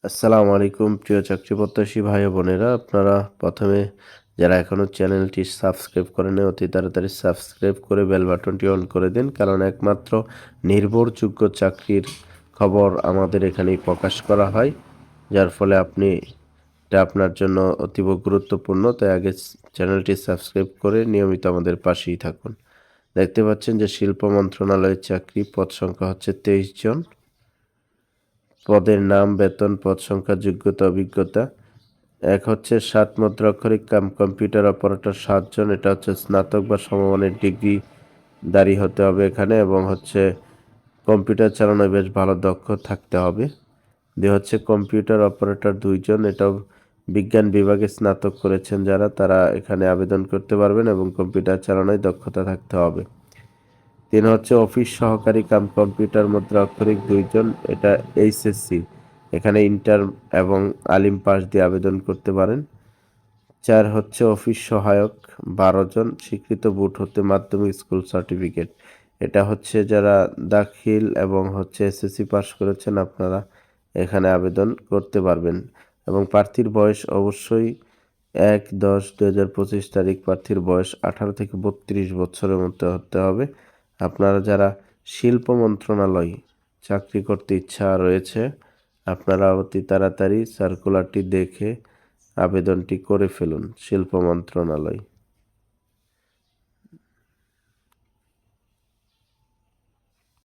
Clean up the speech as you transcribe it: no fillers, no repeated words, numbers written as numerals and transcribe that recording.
আসসালামু আলাইকুম প্রিয় চাকরি প্রত্যাশী ভাই ও বোনেরা, আপনারা প্রথমে যারা এখনও চ্যানেলটি সাবস্ক্রাইব করেন অতি তাড়াতাড়ি সাবস্ক্রাইব করে বেল বাটনটি অন করে দিন, কারণ একমাত্র নির্ভরযোগ্য চাকরির খবর আমাদের এখানেই প্রকাশ করা হয়, যার ফলে এটা আপনার জন্য অতীব গুরুত্বপূর্ণ। তাই আগে চ্যানেলটি সাবস্ক্রাইব করে নিয়মিত আমাদের পাশেই থাকুন। দেখতে পাচ্ছেন যে শিল্প মন্ত্রণালয়ের চাকরি, পদ সংখ্যা হচ্ছে 23 জন। পদের নাম, বেতন, পদ সংখ্যা, যোগ্যতা, অভিজ্ঞতা। এক হচ্ছে 7 মুদ্রাক্ষরিক কাম কম্পিউটার অপারেটর 7 জন, এটা হচ্ছে স্নাতক বা সমমানের ডিগ্রিধারী হতে হবে এখানে, এবং হচ্ছে কম্পিউটার চালানোয় বেশ ভালো দক্ষ থাকতে হবে। হচ্ছে কম্পিউটার অপারেটর 2 জন, এটাও বিজ্ঞান বিভাগে স্নাতক করেছেন যারা, তারা এখানে আবেদন করতে পারবেন এবং কম্পিউটার চালানোয় দক্ষতা থাকতে হবে। 3 হচ্ছে অফিস সহকারী কাম কম্পিউটার মুদ্রা অক্ষরিক 2 জন, এটা এইচএসসি, এখানে ইন্টার এবং আলিম পাস দিয়ে আবেদন করতে পারেন। 4 হচ্ছে অফিস সহায়ক 12 জন, স্বীকৃত বোর্ড হতে মাধ্যমিক স্কুল সার্টিফিকেট, এটা হচ্ছে যারা দাখিল এবং হচ্ছে এসএসসি পাস করেছেন, আপনারা এখানে আবেদন করতে পারবেন। এবং প্রার্থীর বয়স অবশ্যই 1/10/2025 তারিখ প্রার্থীর বয়স 18 থেকে 32 বছরের মধ্যে হতে হবে। আপনারা যারা শিল্প মন্ত্রণালয় চাকরি করতে ইচ্ছা রয়েছে, আপনারা অতি তাড়াতাড়ি সার্কুলারটি দেখে আবেদনটি করে ফেলুন। শিল্প মন্ত্রণালয়।